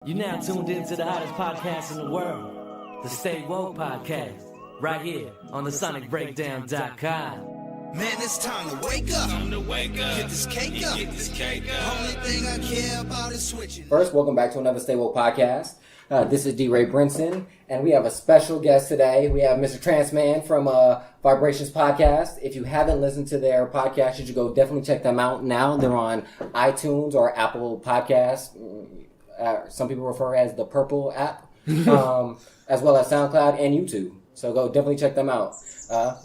You're now tuned into the hottest podcast in the world, the Stay Woke Podcast, right here on TheSonicBreakdown.com. Man, it's time to wake up. Get this cake up. Only thing I care about is switching. First, welcome back to another Stay Woke Podcast. This is DeRa and Damian, and we have a special guest today. We have Mr. Trance Man from Vibrationz Podcast. If you haven't listened to their podcast, you should go definitely check them out now. They're on iTunes or Apple Podcasts. Some people refer as the Purple app, as well as SoundCloud and YouTube. So go definitely check them out.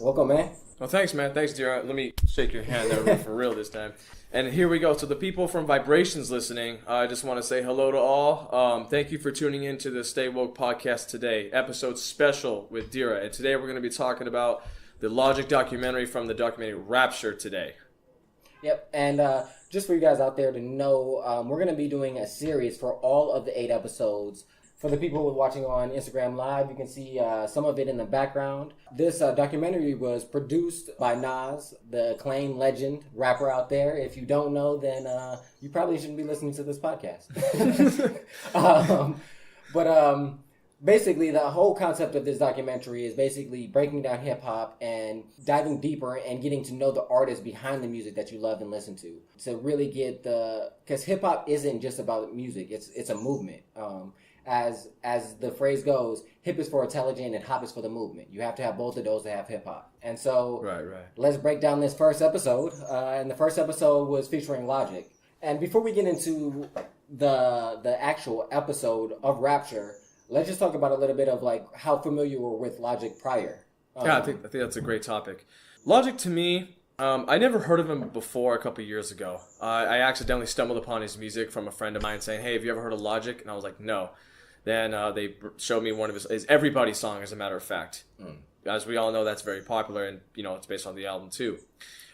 Welcome, man. Well, thanks, man. Thanks, DeRa. Let me shake your hand there for real this time. And here we go. So the people from Vibrationz listening, I just want to say hello to all. Thank you for tuning in to the Stay Woke Podcast today. Episode special with DeRa. And today we're going to be talking about the Logic documentary from the documentary Rapture today. Yep, and just for you guys out there to know, we're going to be doing a series for all of the 8 episodes. For the people who are watching on Instagram Live, you can see some of it in the background. This documentary was produced by Nas, the acclaimed legend rapper out there. If you don't know, then you probably shouldn't be listening to this podcast. Basically, the whole concept of this documentary is basically breaking down hip-hop and diving deeper and getting to know the artists behind the music that you love and listen to really get because hip-hop isn't just about music, it's a movement. As the phrase goes, hip is for intelligent and hop is for the movement. You have to have both of those to have hip-hop. And so Right. Let's break down this first episode. And the first episode was featuring Logic. And before we get into the actual episode of Rapture, let's just talk about a little bit of like how familiar you were with Logic prior. Yeah, I think that's a great topic. Logic to me, I never heard of him before a couple years ago. I accidentally stumbled upon his music from a friend of mine saying, "Hey, have you ever heard of Logic?" And I was like, "No." Then they showed me one of his Everybody song, as a matter of fact. As we all know, that's very popular, and it's based on the album too.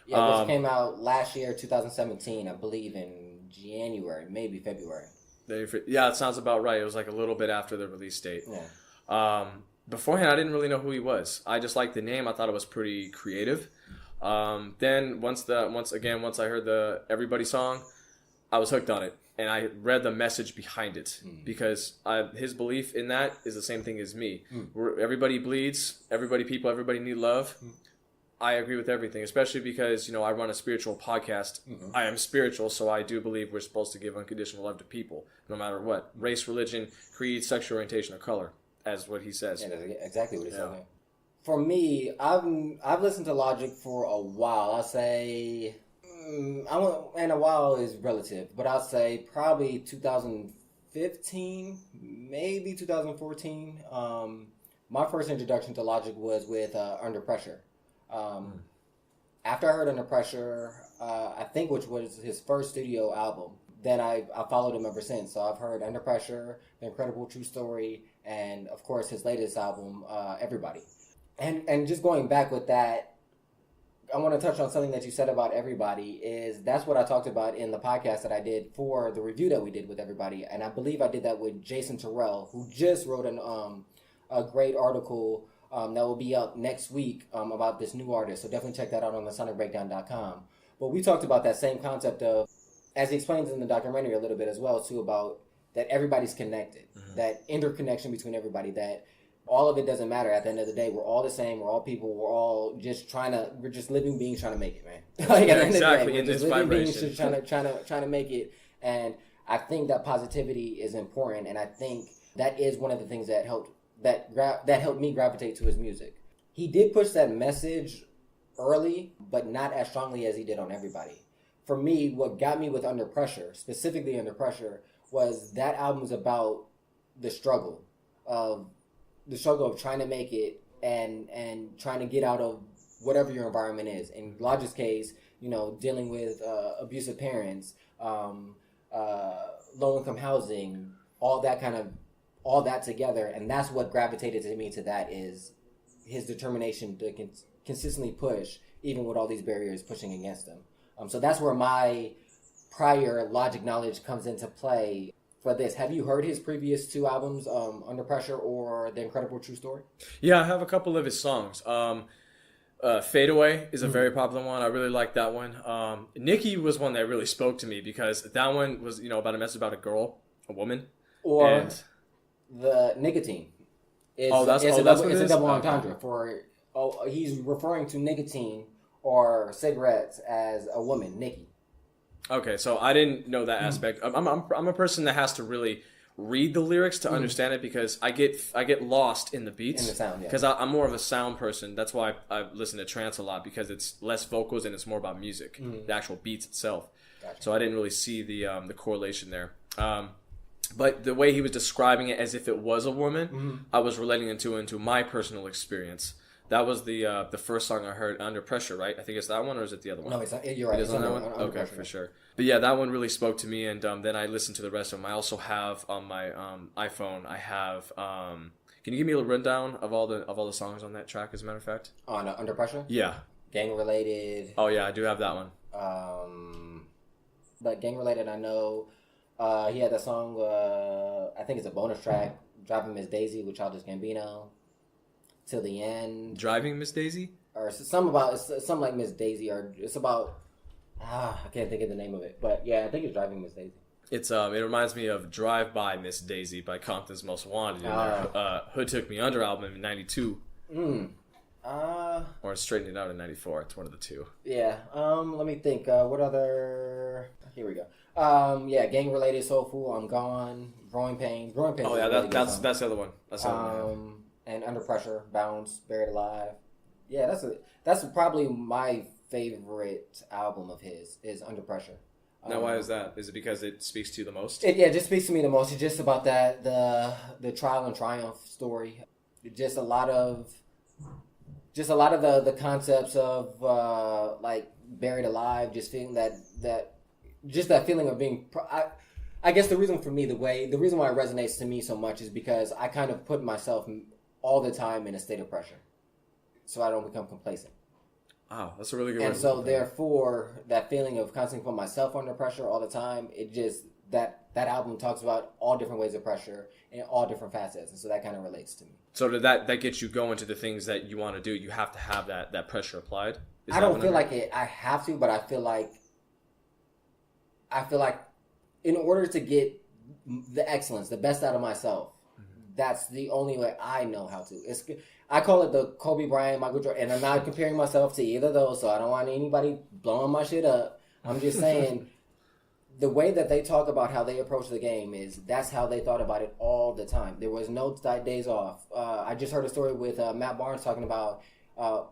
Yeah, which came out last year, 2017, I believe in January, maybe February. Yeah, it sounds about right. It was like a little bit after the release date. Yeah. Beforehand, I didn't really know who he was. I just liked the name. I thought it was pretty creative. Then once I heard the Everybody song, I was hooked on it, and I read the message behind it because his belief in that is the same thing as me. Where everybody bleeds, everybody need love. I agree with everything, especially because, I run a spiritual podcast. I am spiritual, so I do believe we're supposed to give unconditional love to people, no matter what. Race, religion, creed, sexual orientation, or color, as what he says. Yeah, that's exactly what he said. For me, I've listened to Logic for a while. I'll say, and a while is relative, but I'll say probably 2015, maybe 2014. My first introduction to Logic was with Under Pressure. After I heard Under Pressure, I think which was his first studio album, then I followed him ever since. So I've heard Under Pressure, The Incredible True Story, and of course his latest album, Everybody. And just going back with that, I want to touch on something that you said about Everybody. That's what I talked about in the podcast that I did for the review that we did with Everybody, and I believe I did that with Jason Terrell, who just wrote a great article that will be out next week about this new artist. So definitely check that out on TheSonicBreakdown.com. But we talked about that same concept of, as he explains in the documentary a little bit as well, too, about that everybody's connected, that interconnection between everybody, that all of it doesn't matter. At the end of the day, we're all the same. We're all people. We're all just we're just living beings trying to make it, man. Like, yeah, at the end exactly. of the day, we're just living beings just trying to make it. And I think that positivity is important. And I think that is one of the things that helped me gravitate to his music. He did push that message early, but not as strongly as he did on Everybody. For me, what got me with Under Pressure, specifically Under Pressure, was that album's about the struggle of trying to make it and trying to get out of whatever your environment is. In Logic's case, dealing with abusive parents, low-income housing, all that together, and that's what gravitated to me to that is his determination to consistently push, even with all these barriers pushing against him. So that's where my prior Logic knowledge comes into play for this. Have you heard his previous 2 albums, Under Pressure or The Incredible True Story? Yeah, I have a couple of his songs. Fade Away is a very popular one. I really like that one. Nikki was one that really spoke to me because that one was, about a message about a woman Or the nicotine. It's a double entendre for. Oh, he's referring to nicotine or cigarettes as a woman, Nikki. Okay, so I didn't know that aspect. I'm a person that has to really read the lyrics to understand it because I get lost in the beats. In the sound, yeah. Because I'm more of a sound person. That's why I listen to trance a lot because it's less vocals and it's more about music, the actual beats itself. Gotcha. So I didn't really see the correlation there. But the way he was describing it as if it was a woman, I was relating it into my personal experience. That was the first song I heard, Under Pressure, right? I think it's that one, or is it the other one? No, you're right. It's on that one? Okay, for sure. But yeah, that one really spoke to me, and then I listened to the rest of them. I also have on my iPhone, I have... can you give me a little rundown of all the songs on that track, as a matter of fact? On Under Pressure? Yeah. Gang Related. Oh, yeah, I do have that one. But Gang Related, I know... he had that song, I think it's a bonus track, Driving Miss Daisy with Childish Gambino. Till the End. Driving Miss Daisy? Or something like Miss Daisy, or it's about... I can't think of the name of it. But yeah, I think it's Driving Miss Daisy. It reminds me of Drive By Miss Daisy by Compton's Most Wanted. Hood Took Me Under album in 92. Or Straighten It Out in 94. It's one of the two. Yeah. Let me think. What other... Here we go. Yeah, Gang Related, Soulful, I'm Gone, Growing Pains. Growing Pains. Oh yeah, that's the other one. That's the other one. And Under Pressure, Bounce, Buried Alive. Yeah, that's probably my favorite album of his is Under Pressure. Now, why is that? Is it because it speaks to you the most? It just speaks to me the most. It's just about that the trial and triumph story. Just a lot of the concepts of like Buried Alive. Just feeling that feeling of being. I guess the reason why it resonates to me so much is because I kind of put myself all the time in a state of pressure, so I don't become complacent. Wow, that's a really good. And so, therefore, that feeling of constantly putting myself under pressure all the time, it just that album talks about all different ways of pressure and all different facets, and so that kind of relates to me. So that gets you going to the things that you want to do. You have to have that pressure applied. I don't feel like I have to, but I feel like in order to get the excellence, the best out of myself, that's the only way I know how to. I call it the Kobe Bryant, Michael Jordan, and I'm not comparing myself to either of those, so I don't want anybody blowing my shit up. I'm just saying the way that they talk about how they approach the game that's how they thought about it all the time. There was no days off. I just heard a story with Matt Barnes talking about,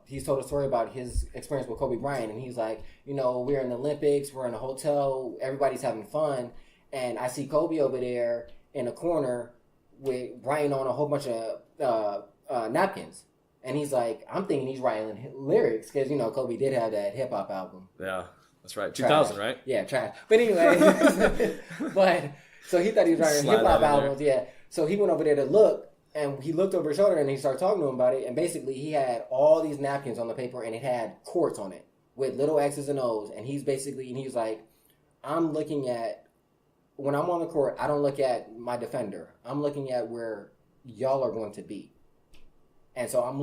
he's told a story about his experience with Kobe Bryant, and he's like, we're in the Olympics, we're in a hotel, everybody's having fun, and I see Kobe over there in a corner with Bryant on a whole bunch of napkins. And he's like, I'm thinking he's writing lyrics, because, Kobe did have that hip-hop album. Yeah, that's right. 2000, trash. Right? Yeah, trash. But anyway, so he thought he was writing hip-hop albums, yeah. So he went over there to look, and he looked over his shoulder, and he started talking to him about it, and basically he had all these napkins on the paper, and it had quartz on it, with little X's and O's, and he's like, I'm looking at, when I'm on the court, I don't look at my defender. I'm looking at where y'all are going to be. And so I'm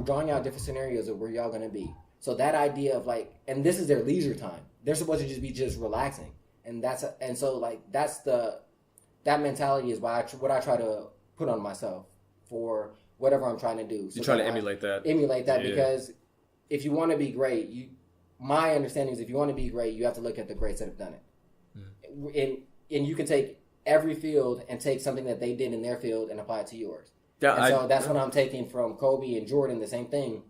drawing out different scenarios of where y'all going to be. So that idea of and this is their leisure time. They're supposed to just be relaxing. And that mentality is what I try to put on myself for whatever I'm trying to do. So you're trying to emulate that. Yeah. Because if you want to be great, my understanding is if you want to be great, you have to look at the greats that have done it. And you can take every field and take something that they did in their field and apply it to yours. Yeah, so that's what I'm taking from Kobe and Jorden, the same thing.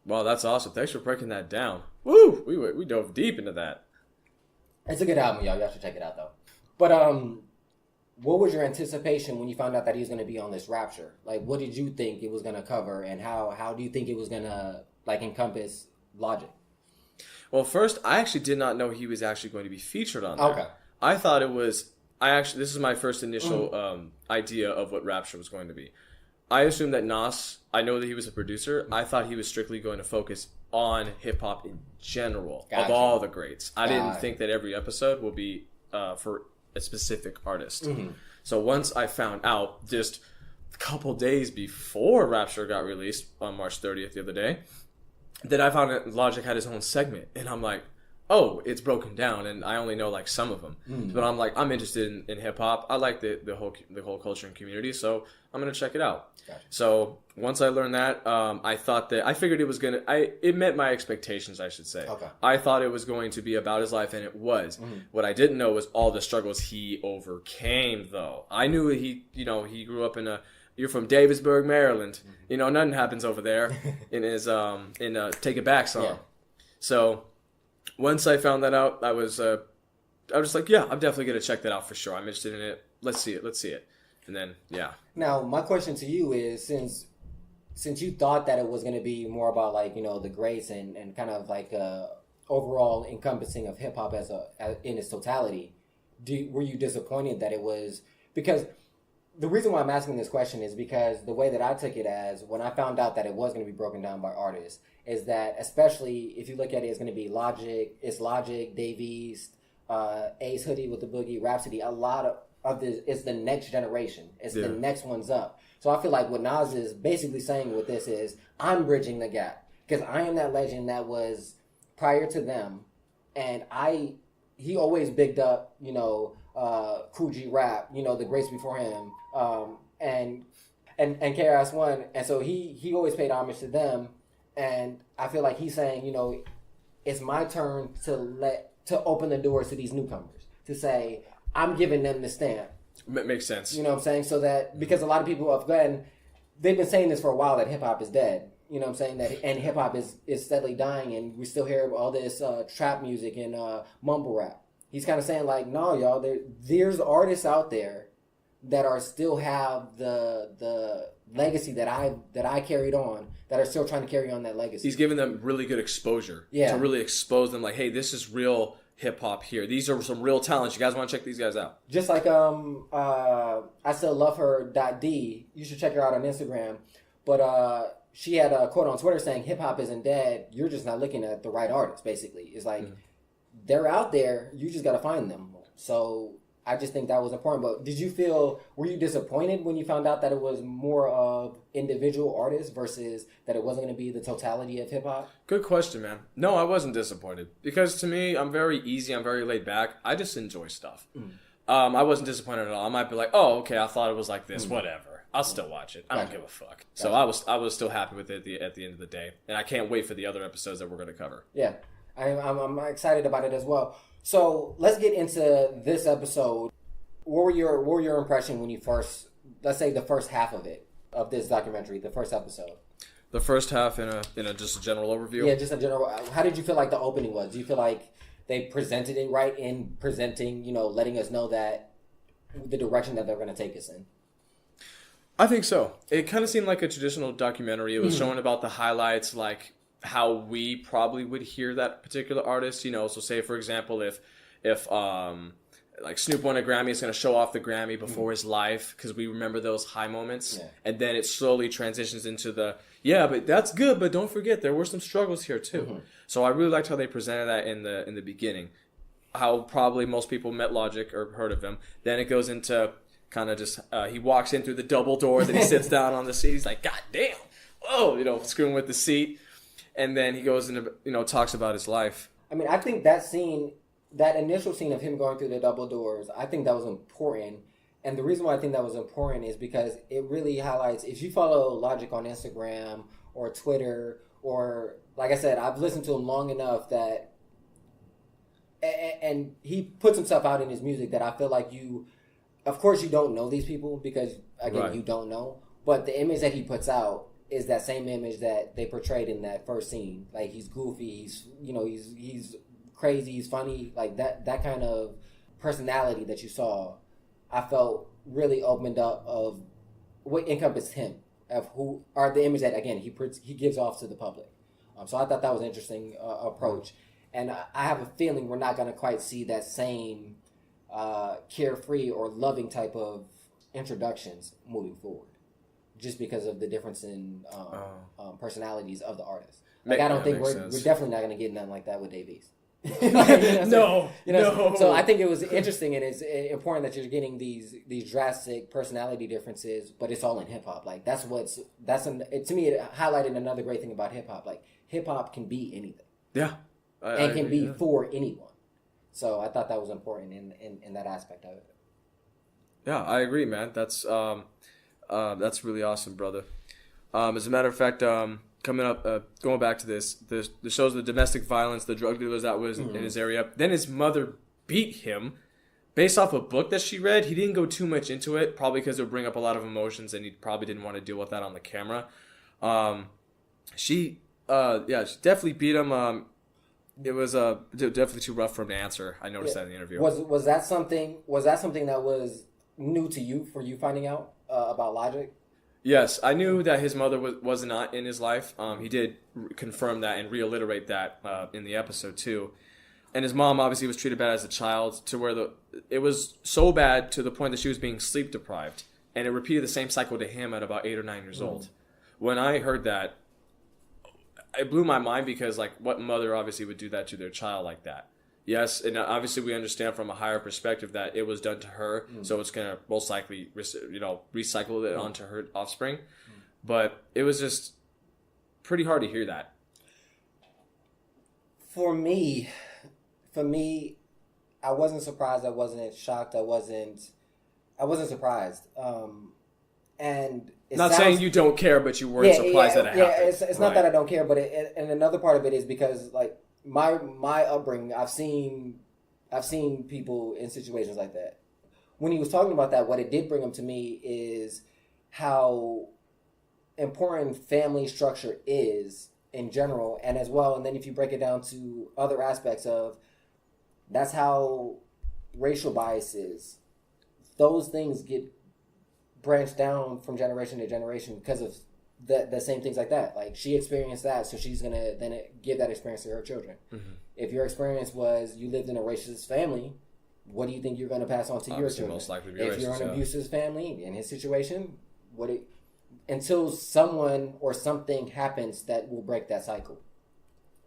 Wow, that's awesome. Thanks for breaking that down. Woo! We dove deep into that. It's a good album, y'all. Y'all should check it out, though. But what was your anticipation when you found out that he was going to be on this Rapture? What did you think it was going to cover, and how do you think it was going to encompass Logic? Well, first, I actually did not know he was actually going to be featured on there. Okay. I thought it was... this is my first initial idea of what Rapture was going to be. I assumed that Nas, I know that he was a producer. I thought he was strictly going to focus on hip-hop in general, of all the greats. I didn't think that every episode will be for a specific artist. Mm-hmm. So once I found out, just a couple days before Rapture got released on March 30th the other day, that I found that Logic had his own segment. And I'm like, oh, it's broken down, and I only know like some of them. But I'm interested in hip hop. I like the whole culture and community, so I'm gonna check it out. Gotcha. So once I learned that, I figured it was it met my expectations, I should say. Okay. I thought it was going to be about his life, and it was. What I didn't know was all the struggles he overcame, though. I knew he grew up you're from Davisburg, Maryland. Nothing happens over there in his Take It Back song. Yeah. So once I found that out, I was just like, yeah, I'm definitely going to check that out for sure. I'm interested in it. Let's see it. And then, yeah. Now, my question to you is, since you thought that it was going to be more about like, the greats and kind of like overall encompassing of hip hop in its totality, were you disappointed that it was, because the reason why I'm asking this question is because the way that I took it as when I found out that it was going to be broken down by artists is that, especially if you look at it, it's going to be Logic, Dave East, Ace Hoodie with the Boogie, Rhapsody. A lot of this is the next generation. It's the next one's up. So I feel like what Nas is basically saying with this is, I'm bridging the gap because I am that legend that was prior to them, and he always bigged up, Coogee Rap, the greats before him, and KRS-One, and so he always paid homage to them, and I feel like he's saying, it's my turn to open the doors to these newcomers, to say I'm giving them the stamp. Makes sense. You know what I'm saying? So that, because a lot of people have they've been saying this for a while, that hip hop is dead. You know what I'm saying? And hip hop is steadily dying, and we still hear all this trap music and mumble rap. He's kind of saying like, no, y'all, there's artists out there that are still have the legacy that I carried on, that are still trying to carry on that legacy. He's giving them really good exposure to really expose them. Like, hey, this is real hip hop here. These are some real talents. You guys want to check these guys out? Just like I Still Love Her .d. You should check her out on Instagram. But she had a quote on Twitter saying, "Hip hop isn't dead. You're just not looking at the right artists." Basically, it's like they're out there. You just got to find them. So I just think that was important. But were you disappointed when you found out that it was more of individual artists versus that it wasn't going to be the totality of hip hop? Good question, man. No, I wasn't disappointed, because to me, I'm very easy. I'm very laid back. I just enjoy stuff. I wasn't disappointed at all. I might be like, oh, okay, I thought it was like this. Whatever. I'll still watch it. I don't give a fuck. So I was still happy with it at the end of the day, and I can't wait for the other episodes that we're going to cover. Yeah, I'm excited about it as well. So let's get into this episode. What were your impression when you first, let's say the first half of this documentary, the first episode? The first half in a just a general overview? Yeah, just a general. How did you feel like the opening was? Do you feel like they presented it right in presenting, letting us know that the direction that they're going to take us in? I think so. It kind of seemed like a traditional documentary. It was showing about the highlights, like how we probably would hear that particular artist. So say, for example, if like Snoop won a Grammy, it's going to show off the Grammy before his life, because we remember those high moments. Yeah. And then it slowly transitions into but that's good, but don't forget there were some struggles here too. So I really liked how they presented that in the beginning. How probably most people met Logic or heard of him. Then it goes into kind of just, he walks in through the double door, then he sits down on the seat. He's like, God damn, whoa, screwing with the seat. And then he goes into, talks about his life. I mean, I think that initial scene of him going through the double doors, I think that was important. And the reason why I think that was important is because it really highlights, if you follow Logic on Instagram or Twitter, or like I said, I've listened to him long enough that, and he puts himself out in his music that I feel like of course you don't know these people because, again, you don't know. But the image that he puts out is that same image that they portrayed in that first scene. Like, he's goofy, he's crazy, he's funny. Like, that kind of personality that you saw, I felt really opened up of what encompassed him, of who are the image that, again, he gives off to the public. So I thought that was an interesting approach. And I have a feeling we're not going to quite see that same carefree or loving type of introductions moving forward, just because of the difference in personalities of the artists. Like, I don't think we're definitely not going to get nothing like that with Dave East. No. So I think it was interesting, and it's important that you're getting these drastic personality differences, but it's all in hip hop. Like, to me, it highlighted another great thing about hip hop. Like, hip hop can be anything. Yeah. and can be for anyone. So I thought that was important in that aspect of it. Yeah, I agree, man. That's really awesome, brother. As a matter of fact, coming up, going back to this, the shows the domestic violence, the drug dealers that was in his area. Then his mother beat him based off a book that she read. He didn't go too much into it, probably because it would bring up a lot of emotions, and he probably didn't want to deal with that on the camera. She definitely beat him. It was definitely too rough for him to answer. I noticed that in the interview. Was that something that was new to you for you finding out about Logic? Yes, I knew that his mother was not in his life. He did confirm that and reiterate that in the episode too. And his mom obviously was treated bad as a child, to where it was so bad to the point that she was being sleep deprived, and it repeated the same cycle to him at about 8 or 9 years old. When I heard that, it blew my mind, because like, what mother obviously would do that to their child like that? Yes, and obviously we understand from a higher perspective that it was done to her, so it's gonna most likely recycle it onto her offspring. But it was just pretty hard to hear that. For me, I wasn't surprised. I wasn't shocked. I wasn't surprised. And saying you don't care, but you weren't surprised that it happened. It's not that I don't care, but and another part of it is because like my upbringing, I've seen people in situations like that. When he was talking about that, what it did bring up to me is how important family structure is in general, and as well, and then if you break it down to other aspects of, that's how racial bias is. Those things get branched down from generation to generation because of the same things like that. Like, she experienced that, so she's going to then give that experience to her children. Mm-hmm. If your experience was you lived in a racist family, what do you think you're going to pass on to your children? Most likely be if racist, you're in an abusive family, in his situation, until someone or something happens that will break that cycle.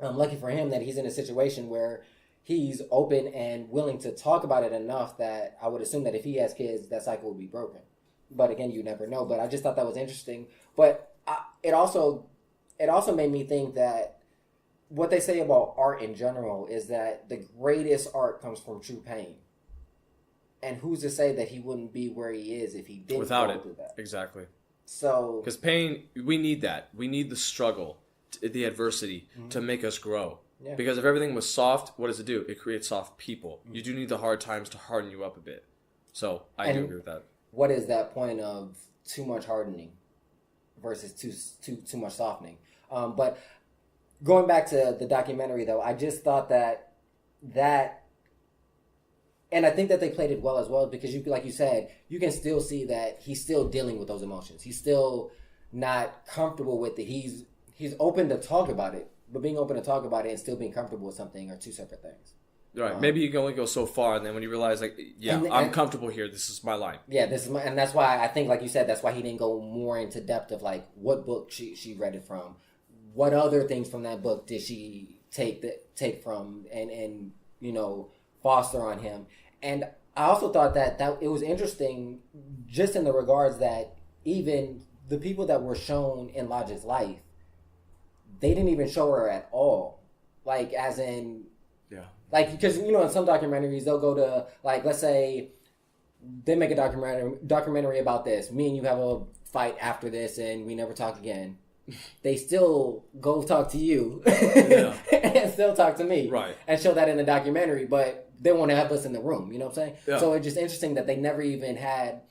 I'm lucky for him that he's in a situation where he's open and willing to talk about it enough that I would assume that if he has kids, that cycle would be broken. But again, you never know. But I just thought that was interesting. But it also made me think that what they say about art in general is that the greatest art comes from true pain. And who's to say that he wouldn't be where he is if he didn't go through that? Exactly. So, because pain, we need that. We need the struggle, the adversity to make us grow. Yeah. Because if everything was soft, what does it do? It creates soft people. You do need the hard times to harden you up a bit. So I do agree with that. What is that point of too much hardening versus too much softening? But going back to the documentary, though, I just thought that, and I think that they played it well as well, because like you said, you can still see that he's still dealing with those emotions. He's still not comfortable with it. He's open to talk about it, but being open to talk about it and still being comfortable with something are two separate things. Right. Maybe you can only go so far, and then when you realize, like, I'm comfortable here. This is my line. Yeah, and that's why I think, like you said, that's why he didn't go more into depth of like what book she read it from, what other things from that book did she take from, and foster on him. And I also thought that it was interesting, just in the regards that even the people that were shown in Logic's life, they didn't even show her at all, like as in. Yeah. Like, because, in some documentaries, they'll go to, like, let's say they make a documentary about this. Me and you have a fight after this and we never talk again. They still go talk to you and still talk to me. Right. And show that in the documentary, but they won't have us in the room. You know what I'm saying? Yeah. So it's just interesting that they never even had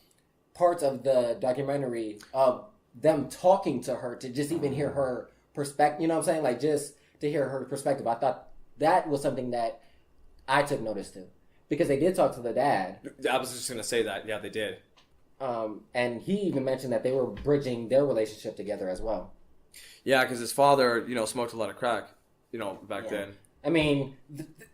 parts of the documentary of them talking to her to just even hear her perspective. You know what I'm saying? Like, just to hear her perspective. I thought that was something that I took notice to, because they did talk to the dad. I was just going to say that. Yeah, they did. And he even mentioned that they were bridging their relationship together as well. Yeah, because his father, smoked a lot of crack, back then. I mean,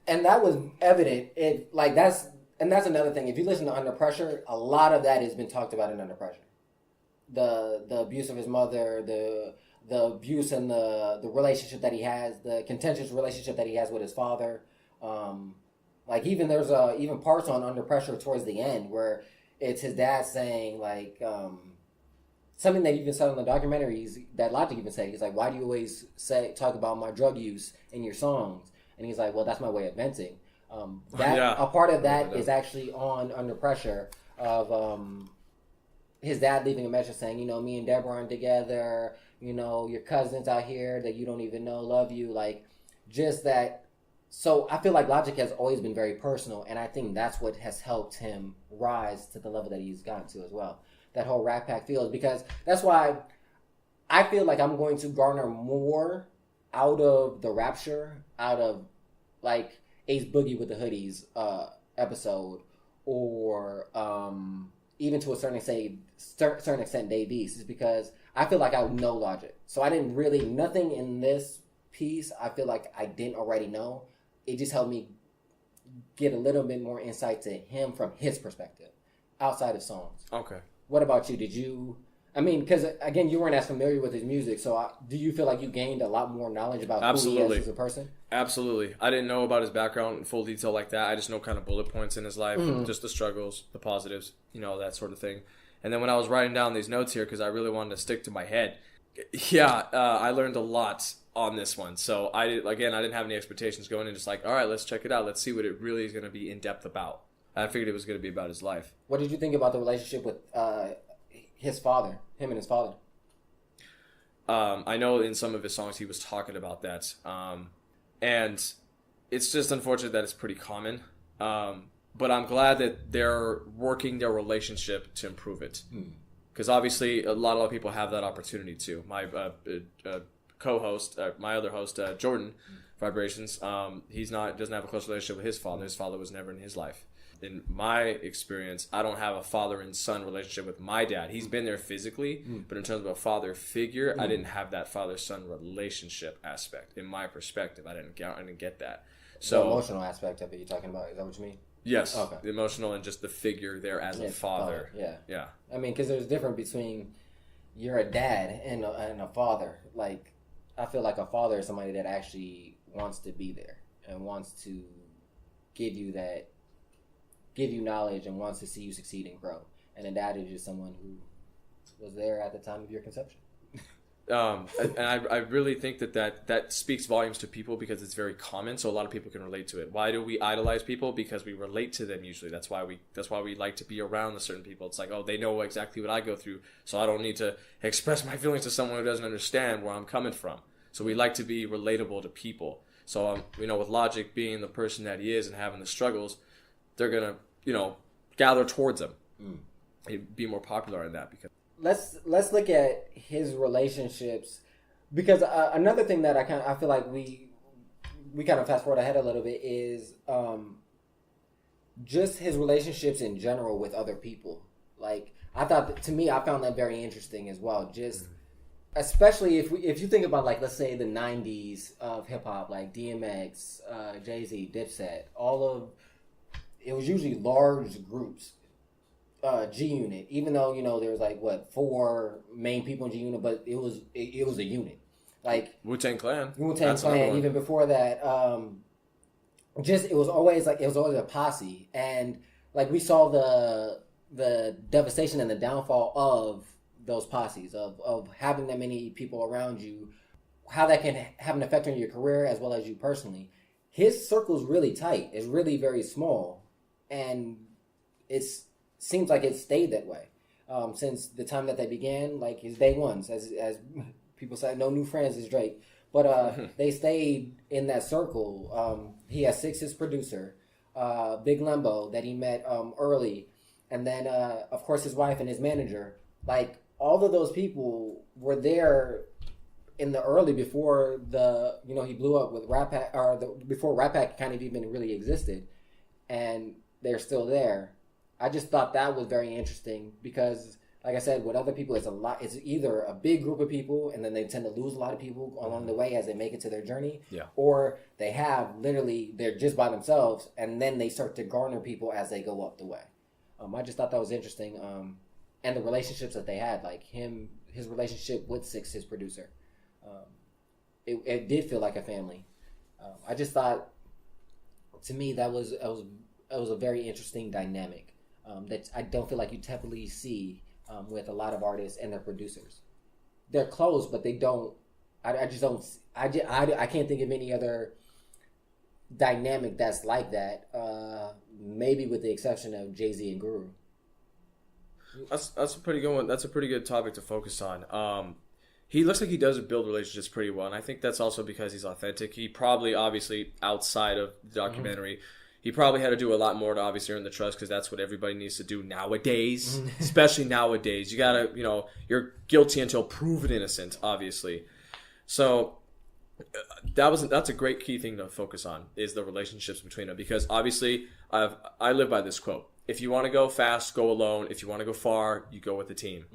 and that was evident. That's another thing. If you listen to Under Pressure, a lot of that has been talked about in Under Pressure. The abuse of his mother, the abuse and the relationship that he has, the contentious relationship that he has with his father. Like, even there's even parts on Under Pressure towards the end where it's his dad saying, like, something that even said in the documentaries that Logic even said. He's like, why do you always talk about my drug use in your songs? and he's like, well, that's my way of venting. A part of that is actually on Under Pressure of his dad leaving a message saying, you know, me and Deborah aren't together, you know, your cousins out here that you don't even know love you, like, just that. So I feel like Logic has always been very personal, and I think that's what has helped him rise to the level that he's gotten to as well. That whole Rat Pack feels, because that's why I feel like I'm going to garner more out of the Rapture, out of like Ace Boogie with the Hoodies episode, or even to a certain extent Dave East, is because I feel like I know Logic. So I didn't really, nothing in this piece I feel like I didn't already know. It just helped me get a little bit more insight to him from his perspective, outside of songs. Okay. What about you? Did you, I mean, because again, you weren't as familiar with his music, so do you feel like you gained a lot more knowledge about who he is as a person? Absolutely. I didn't know about his background in full detail like that. I just know kind of bullet points in his life, just the struggles, the positives, you know, that sort of thing. And then when I was writing down these notes here, because I really wanted to stick to my head, I learned a lot on this one. So I didn't have any expectations going in, just like, all right, let's check it out. Let's see what it really is going to be in depth about. I figured it was going to be about his life. What did you think about the relationship with his father, him and his father? I know in some of his songs he was talking about that. And it's just unfortunate that it's pretty common. But I'm glad that they're working their relationship to improve it. Because obviously a lot of people have that opportunity too. My co-host, my other host, Jorden, Vibrationz, doesn't have a close relationship with his father. His father was never in his life. In my experience, I don't have a father and son relationship with my dad. He's been there physically, but in terms of a father figure, I didn't have that father-son relationship aspect. In my perspective, I didn't get that. So the emotional aspect of it, you're talking about? Is that what you mean? Yes, okay. The emotional and just the figure there as a father. Yeah. I mean, because there's a difference between you're a dad and a father. Like, I feel like a father is somebody that actually wants to be there and wants to give you knowledge and wants to see you succeed and grow. And a dad is just someone who was there at the time of your conception. And I really think that speaks volumes to people because it's very common, so a lot of people can relate to it. Why do we idolize people? Because we relate to them usually. That's why we like to be around certain people. It's like, oh, they know exactly what I go through, so I don't need to express my feelings to someone who doesn't understand where I'm coming from. So we like to be relatable to people. So with Logic being the person that he is and having the struggles, they're gonna gather towards him. He'd be more popular in that because. Let's look at his relationships, because another thing that I feel like we kind of fast forward ahead a little bit is just his relationships in general with other people. Like, I found that very interesting as well. Just especially if you think about, like, let's say the 90s of hip hop, like DMX, Jay-Z, Dipset, it was usually large groups. G-Unit, even though there was like 4 main people in G-Unit, but it was a unit, like Wu-Tang Clan. Even before that, it was always a posse, and like we saw the devastation and the downfall of those posses, of having that many people around you, how that can have an effect on your career as well as you personally. His circle's really tight. It's really very small, and seems like it stayed that way since the time that they began. Like his day ones, as people say, no new friends is Drake, but they stayed in that circle. He has Six, his producer, Big Lembo that he met early, and then of course his wife and his manager. Like, all of those people were there in the early before he blew up with Rat Pack, before Rat Pack kind of even really existed, and they're still there. I just thought that was very interesting because, like I said, with other people, it's either a big group of people and then they tend to lose a lot of people along the way as they make it to their journey, or they're just by themselves and then they start to garner people as they go up the way. I just thought that was interesting, and the relationships that they had, like his relationship with Six, his producer, it did feel like a family. I just thought, to me, that was a very interesting dynamic. That I don't feel like you typically see with a lot of artists and their producers. They're close, but they don't. I can't think of any other dynamic that's like that. Maybe with the exception of Jay-Z and Guru. That's a pretty good one. That's a pretty good topic to focus on. He looks like he does build relationships pretty well, and I think that's also because he's authentic. He probably, obviously, outside of the documentary, he probably had to do a lot more to obviously earn the trust, because that's what everybody needs to do nowadays, especially nowadays. You gotta, you're guilty until proven innocent, obviously. So that's a great key thing to focus on, is the relationships between them, because obviously I live by this quote: if you want to go fast, go alone. If you want to go far, you go with the team.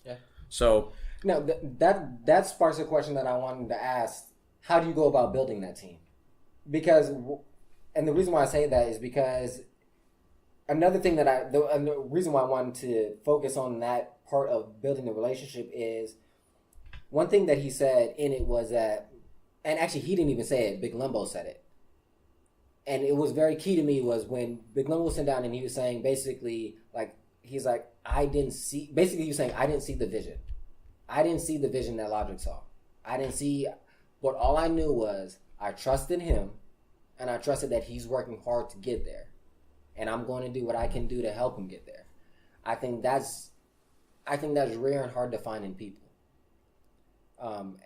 Yeah. So. Now, that sparks a question that I wanted to ask. How do you go about building that team? Because, and the reason why I say that is because another thing that the reason why I wanted to focus on that part of building the relationship is one thing that he said in it was that, and actually he didn't even say it, Big Limbo said it. And it was very key to me was when Big Limbo was sitting down and he was saying basically, he's like, he was saying, I didn't see the vision. I didn't see the vision that Logic saw. I didn't see, but all I knew was I trusted him, and I trusted that he's working hard to get there, and I'm going to do what I can do to help him get there. I think that's rare and hard to find in people,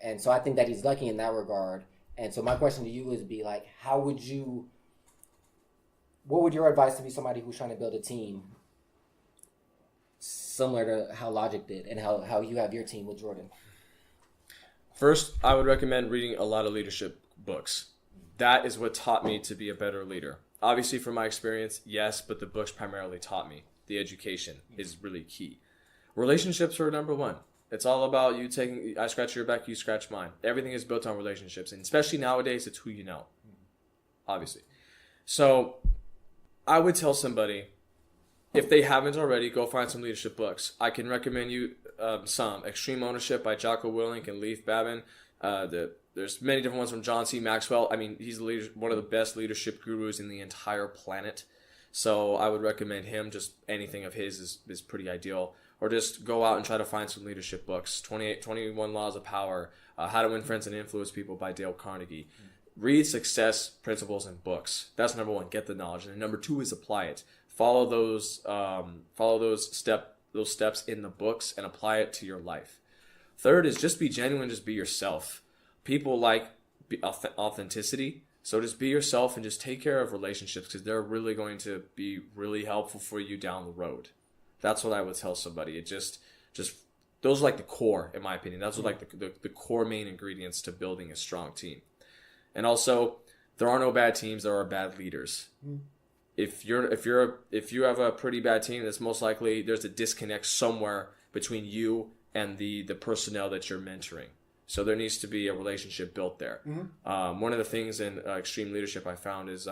and so I think that he's lucky in that regard. And so my question to you is like, what would your advice to be somebody who's trying to build a team similar to how Logic did and how you have your team with Jorden? First, I would recommend reading a lot of leadership books. That is what taught me to be a better leader. Obviously, from my experience, yes, but the books primarily taught me. The education is really key. Relationships are number one. It's all about you taking, I scratch your back, you scratch mine. Everything is built on relationships, and especially nowadays, it's who you know, obviously. So I would tell somebody, if they haven't already, go find some leadership books. I can recommend you some. Extreme Ownership by Jocko Willink and Leif Babin. There's many different ones from John C. Maxwell. I mean, he's one of the best leadership gurus in the entire planet. So I would recommend him. Just anything of his is pretty ideal. Or just go out and try to find some leadership books. 21 Laws of Power. How to Win Friends and Influence People by Dale Carnegie. Read success principles in books. That's number one. Get the knowledge. And number two is apply it. Follow those steps in the books and apply it to your life. Third is just be genuine, just be yourself. People like authenticity, so just be yourself and just take care of relationships, because they're really going to be really helpful for you down the road. That's what I would tell somebody. It just those are like the core, in my opinion. Those are like the core main ingredients to building a strong team. And also, there are no bad teams, there are bad leaders. If you have a pretty bad team, that's most likely there's a disconnect somewhere between you and the personnel that you're mentoring. So there needs to be a relationship built there. One of the things in extreme leadership I found is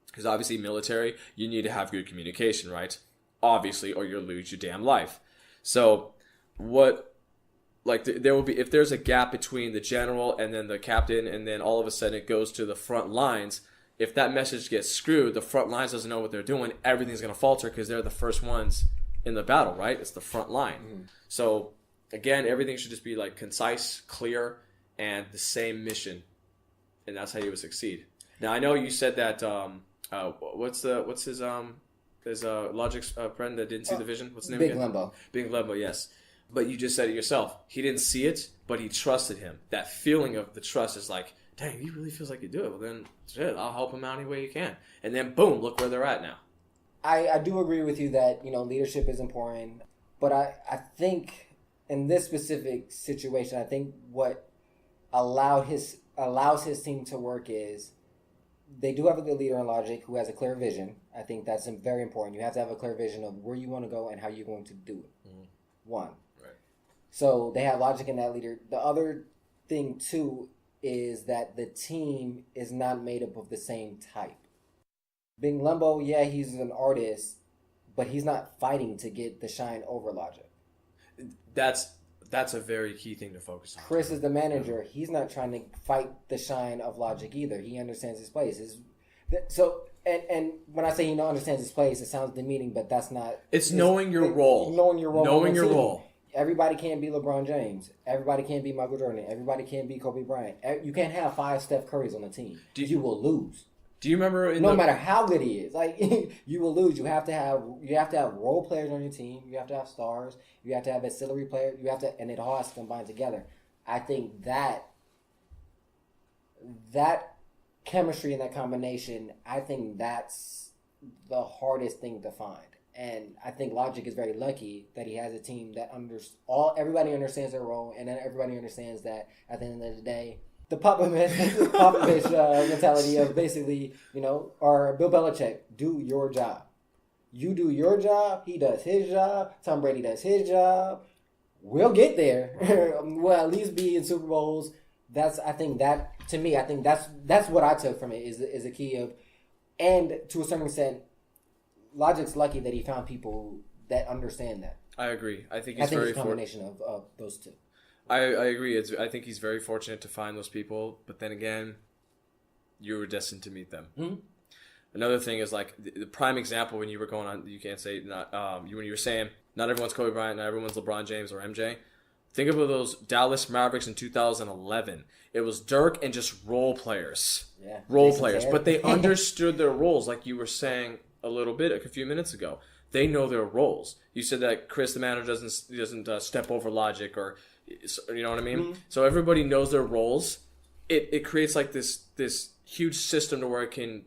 because obviously military, you need to have good communication, right? Obviously, or you'll lose your damn life. So there will be, if there's a gap between the general and then the captain, and then all of a sudden it goes to the front lines. If that message gets screwed, the front lines doesn't know what they're doing. Everything's going to falter because they're the first ones in the battle, right? It's the front line. So again, everything should just be like concise, clear, and the same mission, and that's how you would succeed. Now I know you said that. What's his Logic's friend that didn't see the vision? What's the name? Big Limbo. Big Limbo, yes. But you just said it yourself. He didn't see it, but he trusted him. That feeling of the trust is like, dang, he really feels like you do it. Well, then, shit, I'll help him out any way you can. And then, boom, look where they're at now. I do agree with you that, leadership is important. But I think in this specific situation, I think what allows his team to work is they do have a good leader in Logic who has a clear vision. I think that's very important. You have to have a clear vision of where you want to go and how you're going to do it. One. Right. So they have Logic in that leader. The other thing, too, is that the team is not made up of the same type. Big Limbo, yeah, he's an artist, but he's not fighting to get the shine over Logic. That's a very key thing to focus on. Chris is the manager. He's not trying to fight the shine of Logic either. He understands his place. And when I say he understands his place, it sounds demeaning, but that's not. It's knowing your role. Knowing your role. Knowing your role. everybody can't be LeBron James. Everybody can't be Michael Jordan. Everybody can't be Kobe Bryant. You can't have 5 Steph Currys on the team. You will lose. Do you remember? No matter how good he is, like you will lose. You have to have role players on your team. You have to have stars. You have to have auxiliary players. And it all has to combine together. I think that chemistry and that combination, I think that's the hardest thing to find. And I think Logic is very lucky that he has a team that everybody understands their role, and then everybody understands that at the end of the day, the Popovich mentality of basically, or Bill Belichick, do your job. You do your job, he does his job, Tom Brady does his job. We'll get there. We'll at least be in Super Bowls. I think that's what I took from it is a key of, and to a certain extent, Logic's lucky that he found people that understand that. I agree. I think it's a combination of those two. I agree. I think he's very fortunate to find those people, but then again, you were destined to meet them. Mm-hmm. Another thing is like the prime example when you were going on. You can't say not when you were saying not everyone's Kobe Bryant, not everyone's LeBron James or MJ. Think about those Dallas Mavericks in 2011. It was Dirk and just role players. Yeah, role players, but they understood their roles, like you were saying a little bit a few minutes ago. They know their roles. You said that Chris, the manager, doesn't step over Logic, or you know what I mean. Mm-hmm. So everybody knows their roles. It creates like this huge system to where it can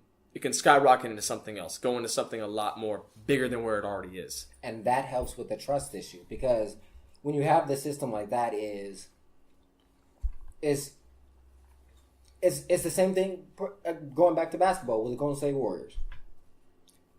skyrocket into something else, go into something a lot more bigger than where it already is. And that helps with the trust issue, because when you have the system like that, it's the same thing going back to basketball with the Golden State Warriors.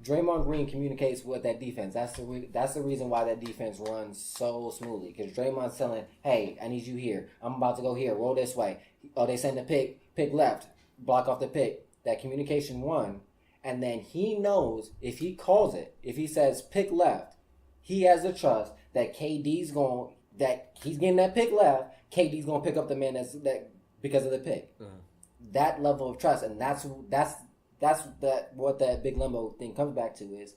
Draymond Green communicates with that defense. That's the reason why that defense runs so smoothly, because Draymond's telling, hey, I need you here. I'm about to go here. Roll this way. Oh, they send the pick left. Block off the pick. That communication won. And then he knows if he calls it, if he says pick left, he has the trust that he's getting that pick left. KD's going to pick up the man that because of the pick. Mm-hmm. That level of trust, and that's what that Big Limbo thing comes back to is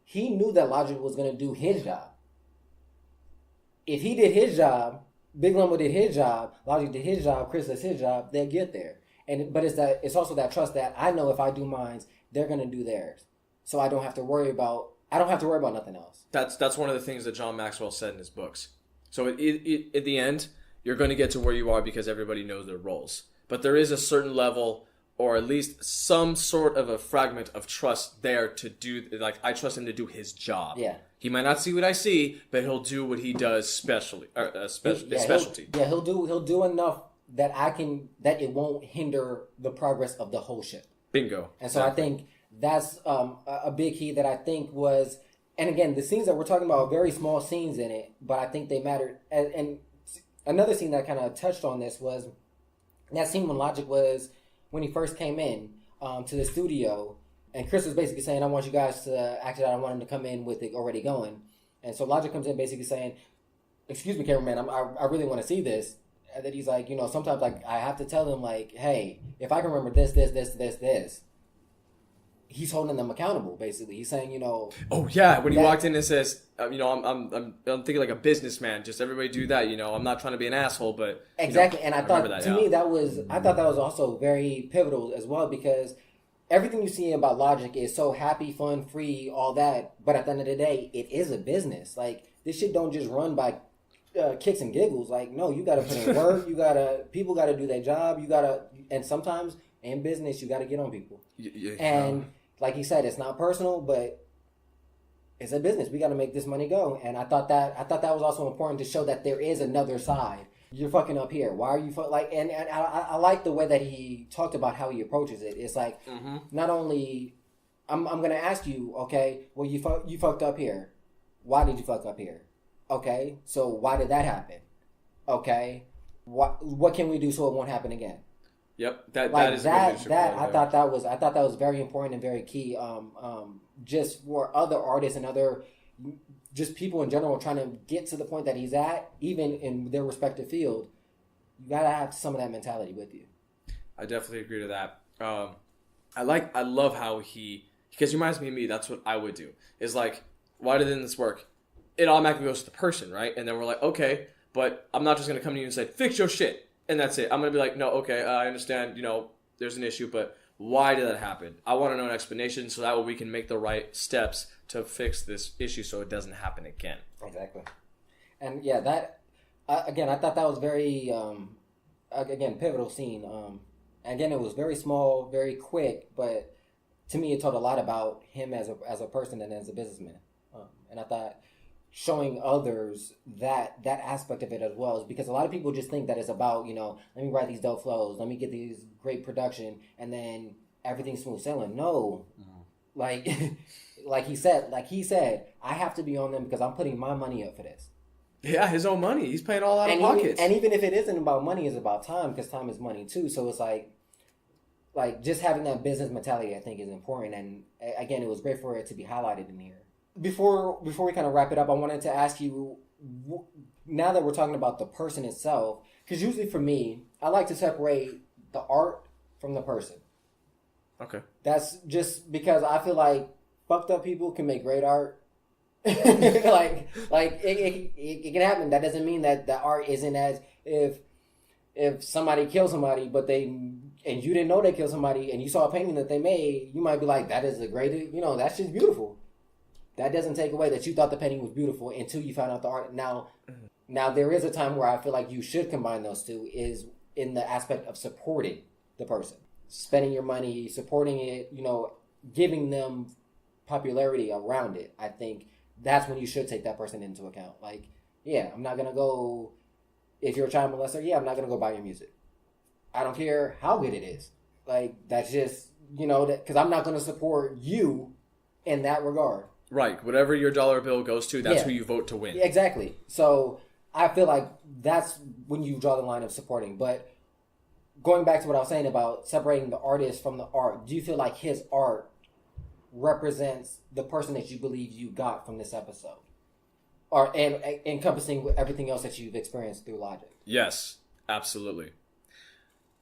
he knew that Logic was going to do his job. If he did his job, Big Limbo did his job, Logic did his job, Chris does his job, they'll get there. But it's also that trust that I know if I do mine, they're going to do theirs. So I don't have to worry about nothing else. That's one of the things that John Maxwell said in his books. So at the end, you're going to get to where you are because everybody knows their roles. But there is a certain level, or at least some sort of a fragment of trust there to do, like, I trust him to do his job. Yeah. He might not see what I see, but he'll do what he does specialty. He'll do enough that it won't hinder the progress of the whole ship. Bingo. And so exactly. I think that's a big key that I think was, and again, the scenes that we're talking about are very small scenes in it, but I think they mattered. And another scene that kind of touched on this was that scene when Logic was, when he first came in to the studio, and Chris was basically saying, I want you guys to act it out. I want him to come in with it already going. And so Logic comes in basically saying, excuse me, cameraman, I really want to see this. And then he's like, sometimes like I have to tell him like, hey, if I can remember this. He's holding them accountable, basically. He's saying, Oh yeah, when he walked in and says, I'm thinking like a businessman. Just everybody do that, I'm not trying to be an asshole, but exactly. And I thought that was also very pivotal as well, because everything you see about Logic is so happy, fun, free, all that. But at the end of the day, it is a business. Like this shit don't just run by kicks and giggles. Like no, you got to put in work. People got to do their job. And sometimes in business, you got to get on people. And like he said, it's not personal, but it's a business. We got to make this money go. And I thought that was also important to show that there is another side. You're fucking up here. Why are you like? And I like the way that he talked about how he approaches it. It's like not only I'm gonna ask you, okay, well you fucked up here. Why did you fuck up here? Okay, so why did that happen? Okay, what can we do so it won't happen again? Yep, I thought that was very important and very key. Just for other artists and other just people in general trying to get to the point that he's at, even in their respective field, you gotta have some of that mentality with you. I definitely agree to that. I love how because he reminds me of me. That's what I would do. Is like, why didn't this work? it automatically goes to the person, right? And then we're like, okay, but I'm not just going to come to you and say, fix your shit. And that's it. I'm going to be like, no, okay, I understand, there's an issue, but why did that happen? I want to know an explanation so that way we can make the right steps to fix this issue so it doesn't happen again. Exactly. And yeah, that, again, I thought that was very, pivotal scene. Again, it was very small, very quick, but to me, it told a lot about him as a person and as a businessman. And I thought showing others that aspect of it as well is because a lot of people just think that it's about, let me write these dope flows, let me get these great production, and then everything's smooth sailing. No. Like he said, I have to be on them because I'm putting my money up for this. Yeah, his own money. He's paying all out of pockets. And even if it isn't about money, it's about time, because time is money too. So it's like just having that business mentality, I think, is important. And again, it was great for it to be highlighted in here. Before we kind of wrap it up, I wanted to ask you, now that we're talking about the person itself, because usually for me, I like to separate the art from the person. Okay. That's just because I feel like fucked up people can make great art. it can happen. That doesn't mean that the art isn't as if somebody kills somebody, and you didn't know they killed somebody, and you saw a painting that they made, you might be like, that is the greatest, that's just beautiful. That doesn't take away that you thought the painting was beautiful until you found out the art. Now there is a time where I feel like you should combine those two, is in the aspect of supporting the person, spending your money, supporting it, giving them popularity around it. I think that's when you should take that person into account. Like, yeah, I'm not going to go, if you're a child molester, I'm not going to go buy your music. I don't care how good it is. Like, that's just, because I'm not going to support you in that regard. Right. Whatever your dollar bill goes to, that's who you vote to win. Exactly. So I feel like that's when you draw the line of supporting. But going back to what I was saying about separating the artist from the art, do you feel like his art represents the person that you believe you got from this episode, and encompassing everything else that you've experienced through Logic? Yes, absolutely.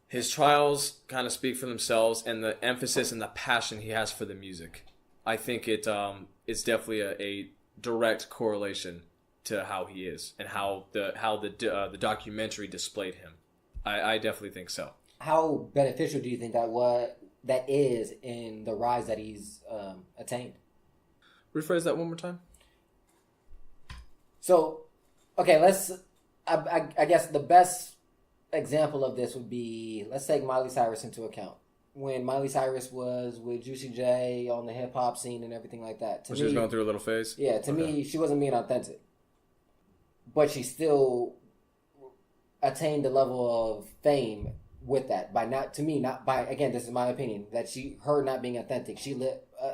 His trials kind of speak for themselves, and the emphasis and the passion he has for the music. I think it's definitely a direct correlation to how he is and how the documentary displayed him. I definitely think so. How beneficial do you think that is in the rise that he's attained? Rephrase that one more time. So, okay, I guess the best example of this would be, let's take Miley Cyrus into account. When Miley Cyrus was with Juicy J on the hip hop scene and everything like that. She was going through a little phase? Yeah, to me, she wasn't being authentic. But she still attained the level of fame with that again, this is my opinion, that her not being authentic, she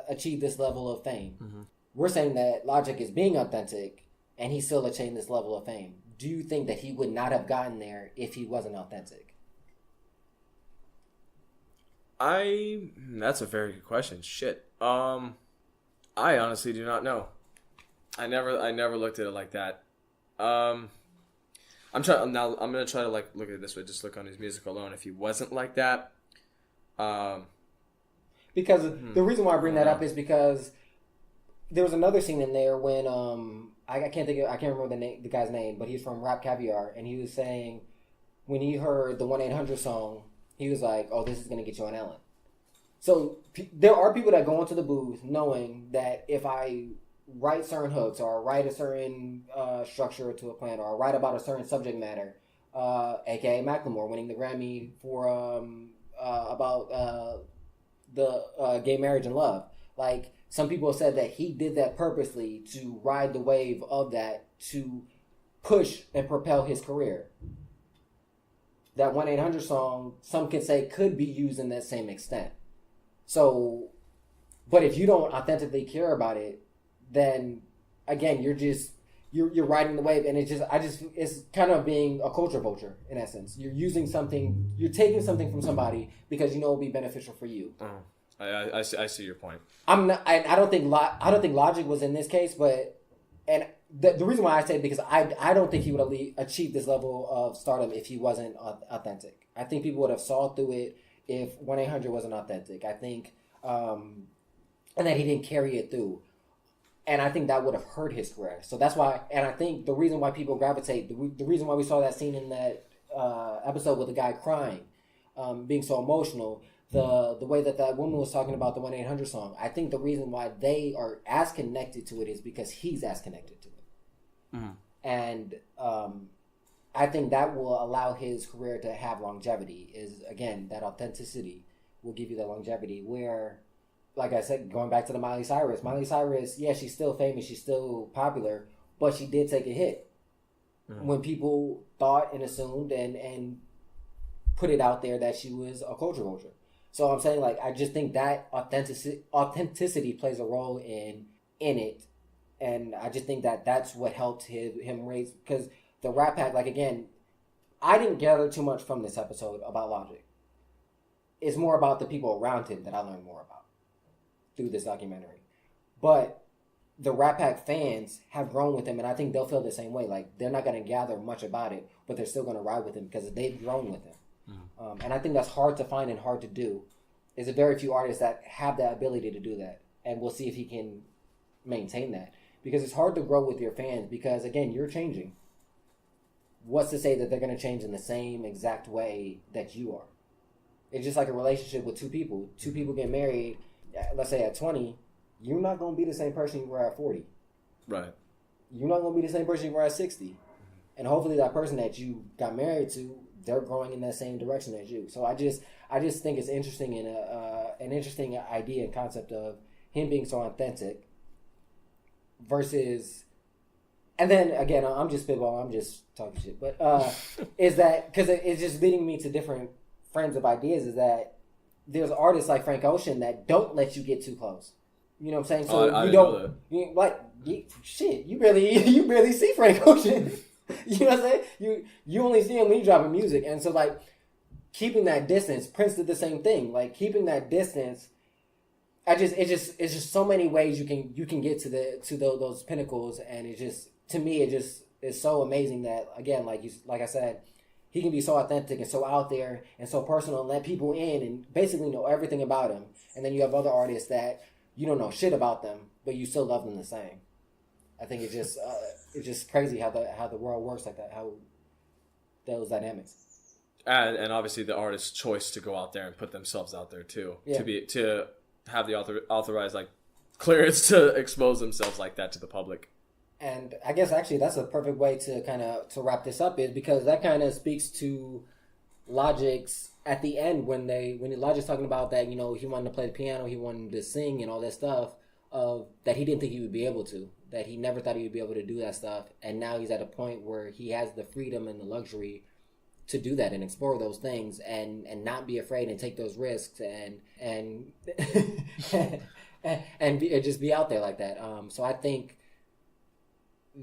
achieved this level of fame. Mm-hmm. We're saying that Logic is being authentic and he still achieved this level of fame. Do you think that he would not have gotten there if he wasn't authentic? That's a very good question. Shit. I honestly do not know. I never looked at it like that. I'm gonna try to look at it this way. Just look on his music alone. If he wasn't like that, because the reason why I bring that up is because there was another scene in there when I can't remember the guy's name, but he's from Rap Caviar, and he was saying when he heard the 1-800 song, he was like, "Oh, this is gonna get you on Ellen." So there are people that go into the booth knowing that if I write certain hooks, or write a certain structure to a plan, or write about a certain subject matter, aka Macklemore winning the Grammy for about the gay marriage and love. Like, some people said that he did that purposely to ride the wave of that, to push and propel his career. That 1-800 song, some could say, could be used in that same extent. So, but if you don't authentically care about it, then again, you're riding the wave, and it's kind of being a culture vulture in essence. You're taking something from somebody because you know it'll be beneficial for you. I see your point. I don't think Logic was in this case, but the reason why I say it, because I don't think he would have achieved this level of stardom if he wasn't authentic. I think people would have saw through it if 1-800 wasn't authentic. I think, and that he didn't carry it through. And I think that would have hurt his career. So that's why, and I think the reason why people gravitate, the reason why we saw that scene in that episode with the guy crying, being so emotional, the way that woman was talking about the 1-800 song, I think the reason why they are as connected to it is because he's as connected to it. Mm-hmm. And I think that will allow his career to have longevity, is, again, that authenticity will give you the longevity where, like I said, going back to the Miley Cyrus, yeah, she's still famous, she's still popular, but she did take a hit when people thought and assumed and put it out there that she was a culture vulture. So I'm saying, like, I just think that authenticity plays a role in it, and I just think that that's what helped him raise, because the Rat Pack, like, again, I didn't gather too much from this episode about Logic. It's more about the people around him that I learned more about through this documentary. But the Rat Pack fans have grown with him, and I think they'll feel the same way. Like, they're not going to gather much about it, but they're still going to ride with him because they've grown with him. Mm-hmm. And I think that's hard to find and hard to do. There's a very few artists that have that ability to do that, and we'll see if he can maintain that. Because it's hard to grow with your fans because, again, you're changing. What's to say that they're going to change in the same exact way that you are? It's just like a relationship with two people. Two people get married, let's say at 20, you're not going to be the same person you were at 40. Right. You're not going to be the same person you were at 60. And hopefully that person that you got married to, they're growing in that same direction as you. So I just think it's interesting and an interesting idea and concept of him being so authentic versus... And then, again, I'm just spitballing, I'm just talking shit. But is that... Because it's just leading me to different frames of ideas, is that there's artists like Frank Ocean that don't let you get too close. You know what I'm saying? So I you don't... You barely see Frank Ocean. You know what I'm saying? You only see him when he's dropping music. And so, like, keeping that distance, Prince did the same thing. Like, keeping that distance... It's just so many ways you can get to those pinnacles, and it just, to me, it just is so amazing that, again, like I said, he can be so authentic and so out there and so personal and let people in and basically know everything about him. And then you have other artists that you don't know shit about them, but you still love them the same. I think it's just crazy how the world works like that, how those dynamics. And obviously the artist's choice to go out there and put themselves out there too, to have the authorized like clearance to expose themselves like that to the public. And I guess actually that's a perfect way to kind of to wrap this up, is because that kind of speaks to Logic's at the end when Logic's talking about that, you know, he wanted to play the piano, he wanted to sing and all that stuff, that he didn't think he would be able to, that he never thought he would be able to do that stuff, and now he's at a point where he has the freedom and the luxury to do that and explore those things and not be afraid and take those risks and just be out there like that. So I think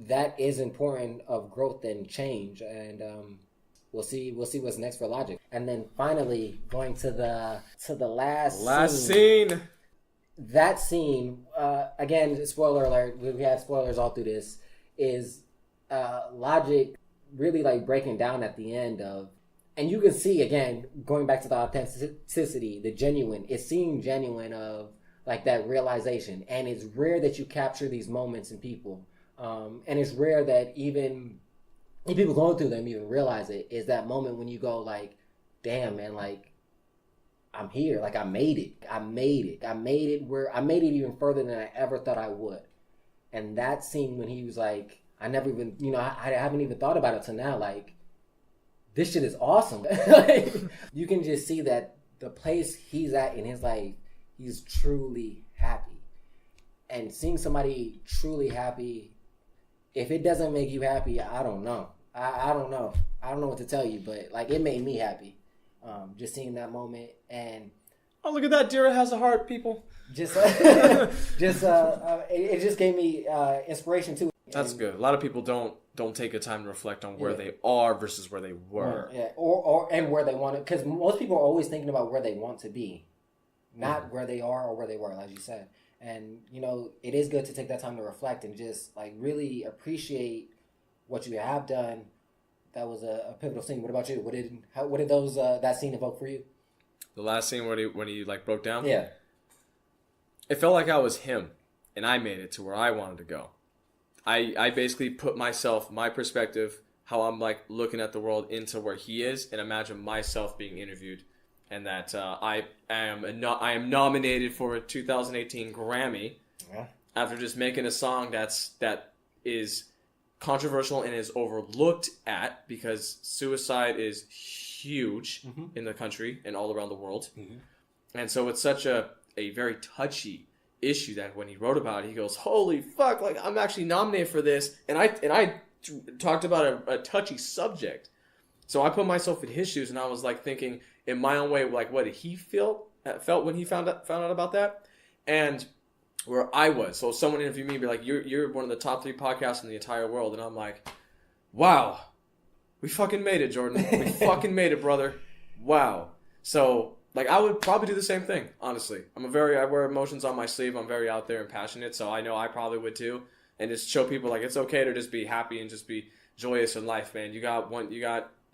that is important of growth and change, and we'll see what's next for Logic. And then finally going to the last scene. That scene, again, spoiler alert, we have spoilers all through this, is Logic really like breaking down at the end of, and you can see, again, going back to the authenticity, the genuine, it seemed genuine of like that realization. And it's rare that you capture these moments in people. And it's rare that even if people going through them even realize it, is that moment when you go like, damn, man, like, I'm here. Like, I made it. I made it even further than I ever thought I would. And that scene when he was like, I never even, you know, I haven't even thought about it till now. Like, this shit is awesome. Like, you can just see that the place he's at in his life, he's truly happy. And seeing somebody truly happy, if it doesn't make you happy, I don't know. I don't know. I don't know what to tell you, but like, it made me happy. Just seeing that moment, and oh, look at that! DeRa has a heart, people. It just gave me inspiration too. That's good. A lot of people don't take a time to reflect on where they are versus where they were. Yeah, or where they want to, because most people are always thinking about where they want to be, not where they are or where they were, like you said. And you know, it is good to take that time to reflect and just like really appreciate what you have done. That was a pivotal scene. What about you? What did those that scene evoke for you? The last scene when he like broke down? Yeah. It felt like I was him. and I made it to where I wanted to go. I basically put myself, my perspective, how I'm like looking at the world into where he is, and imagine myself being interviewed, and that I am nominated for a 2018 Grammy after just making a song that is controversial and is overlooked at, because suicide is huge in the country and all around the world, and so it's such a very touchy issue that when he wrote about it, he goes, "Holy fuck! Like, I'm actually nominated for this," and I talked about a touchy subject. So I put myself in his shoes, and I was like thinking in my own way, like, what did he felt when he found out about that, and where I was. So someone interviewed me and be like, "You're one of the top 3 podcasts in the entire world," and I'm like, "Wow, we fucking made it, Jorden. We fucking made it, brother. Wow." So. Like, I would probably do the same thing, honestly. I wear emotions on my sleeve. I'm very out there and passionate, so I know I probably would too. And just show people, like, it's okay to just be happy and just be joyous in life, man. You got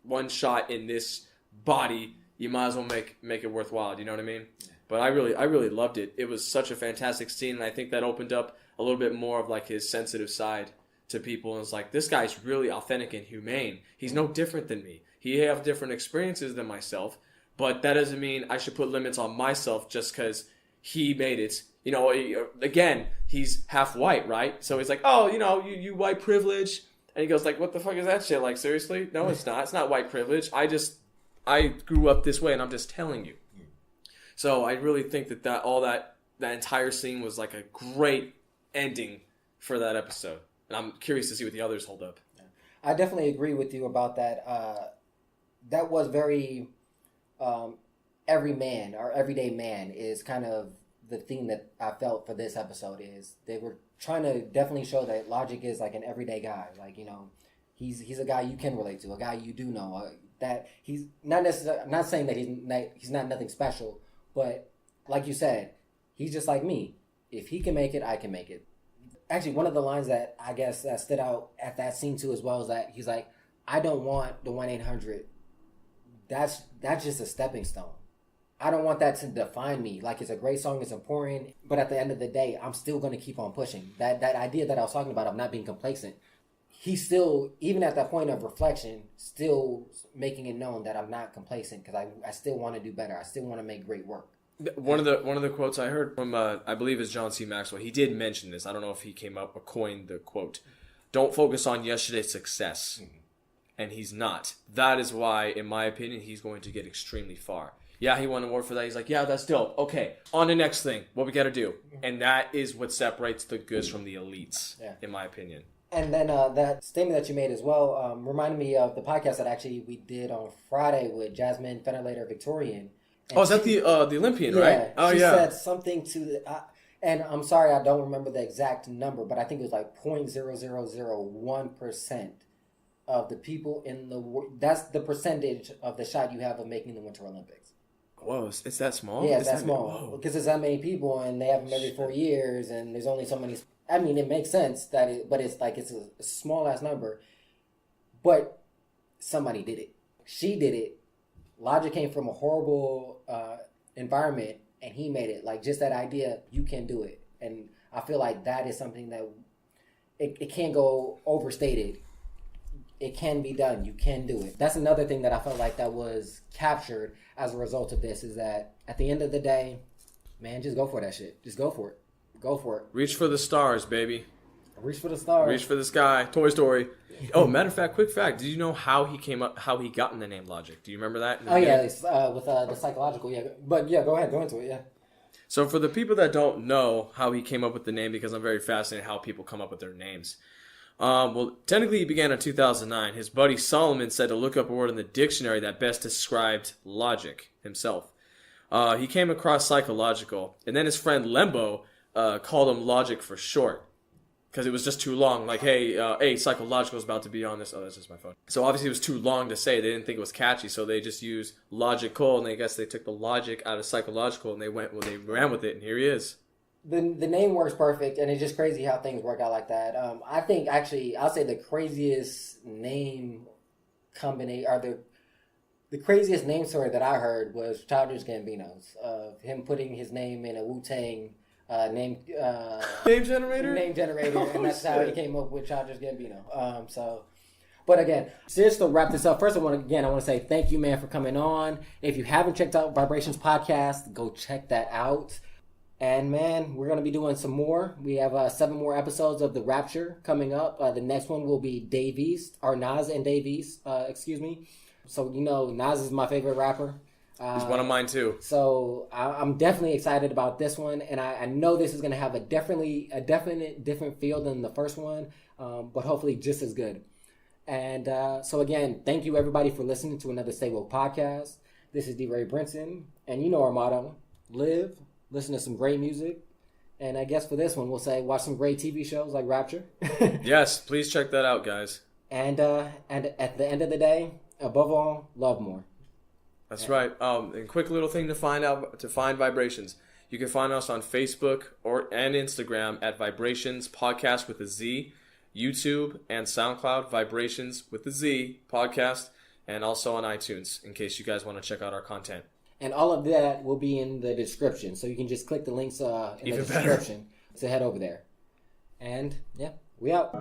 one shot in this body. You might as well make it worthwhile. You know what I mean? But I really loved it. It was such a fantastic scene, and I think that opened up a little bit more of, like, his sensitive side to people. And it's like, this guy's really authentic and humane. He's no different than me. He have different experiences than myself. But that doesn't mean I should put limits on myself just because he made it. You know, again, he's half white, right? So he's like, "Oh, you know, you white privilege." And he goes like, "What the fuck is that shit? Like, seriously? No, it's not. It's not white privilege. I grew up this way, and I'm just telling you." So I really think that entire scene was like a great ending for that episode. And I'm curious to see what the others hold up. I definitely agree with you about that. That was very... every man or everyday man is kind of the theme that I felt for this episode. Is they were trying to definitely show that Logic is like an everyday guy. Like, you know, he's a guy you can relate to, a guy you do know. That he's not necessarily. I'm not saying that he's not nothing special, but like you said, he's just like me. If he can make it, I can make it. Actually, one of the lines that I guess that stood out at that scene too as well is that he's like, "I don't want the 1-800. That's just a stepping stone. I don't want that to define me. Like, it's a great song, it's important, but at the end of the day, I'm still going to keep on pushing." That idea that I was talking about of not being complacent, he's still, even at that point of reflection, still making it known that I'm not complacent because I still want to do better. I still want to make great work. One of the quotes I heard from, I believe is John C. Maxwell, he did mention this. I don't know if he came up or coined the quote. "Don't focus on yesterday's success." And he's not. That is why, in my opinion, he's going to get extremely far. Yeah, he won an award for that. He's like, "Yeah, that's dope. Okay, on the next thing. What we got to do?" And that is what separates the goods from the elites, in my opinion. And then that statement that you made as well reminded me of the podcast that actually we did on Friday with Jasmine Fenelator Victorian. And is that the Olympian, right? Oh, she said something to the... and I'm sorry, I don't remember the exact number, but I think it was like 0.0001% of the people in the world. That's the percentage of the shot you have of making the Winter Olympics. Whoa, it's that small? Yeah, it's that small. Because there's that many people, and they have them every 4 years, and there's only so many... I mean, it makes sense, but it's like, it's a small-ass number. But somebody did it. She did it. Logic came from a horrible environment, and he made it. Like, just that idea, you can do it. And I feel like that is something that... It can't go overstated. It can be done. You can do it. That's another thing that I felt like that was captured as a result of this, is that at the end of the day, man, just go for that shit. Just go for it. Go for it. Reach for the stars, baby. Reach for the stars. Reach for the sky. Toy Story. Oh, matter of fact, quick fact. Did you know how he got in the name Logic? Do you remember that? Oh, yeah, with the psychological, yeah. But yeah, go ahead. Go into it, yeah. So for the people that don't know how he came up with the name, because I'm very fascinated how people come up with their names. Well, technically he began in 2009. His buddy Solomon said to look up a word in the dictionary that best described logic himself. He came across psychological, and then his friend Lembo called him Logic for short, because it was just too long. Like, hey, psychological is about to be on this. Oh, that's just my phone. So obviously it was too long to say. They didn't think it was catchy, so they just used logical, and I guess they took the logic out of psychological, and they ran with it, and here he is. The name works perfect, and it's just crazy how things work out like that. I think, actually, I'll say the craziest name combination, or the craziest name story that I heard was Childish Gambino's, of him putting his name in a Wu-Tang name generator, and that's how he came up with Childish Gambino. But again, just to wrap this up, first I want to say thank you, man, for coming on. If you haven't checked out Vibrationz Podcast, go check that out. And man, we're going to be doing some more. We have 7 more episodes of the Rapture coming up. The next one will be Nas and Dave East, excuse me. So, Nas is my favorite rapper. He's one of mine too. So I'm definitely excited about this one, and I know this is going to have a definite different feel than the first one, but hopefully just as good. And so again, thank you everybody for listening to another Stay Woke podcast. This is DeRa Brinson, and you know our motto: live, listen to some great music, and I guess for this one we'll say watch some great TV shows like Rapture. Yes, please check that out, guys. And at the end of the day, above all, love more. That's right. And quick little thing to find Vibrationz. You can find us on Facebook and Instagram at Vibrationz Podcast with a Z, YouTube and SoundCloud Vibrationz with a Z Podcast, and also on iTunes in case you guys want to check out our content. And all of that will be in the description, so you can just click the links in the description to head over there. And yeah, we out.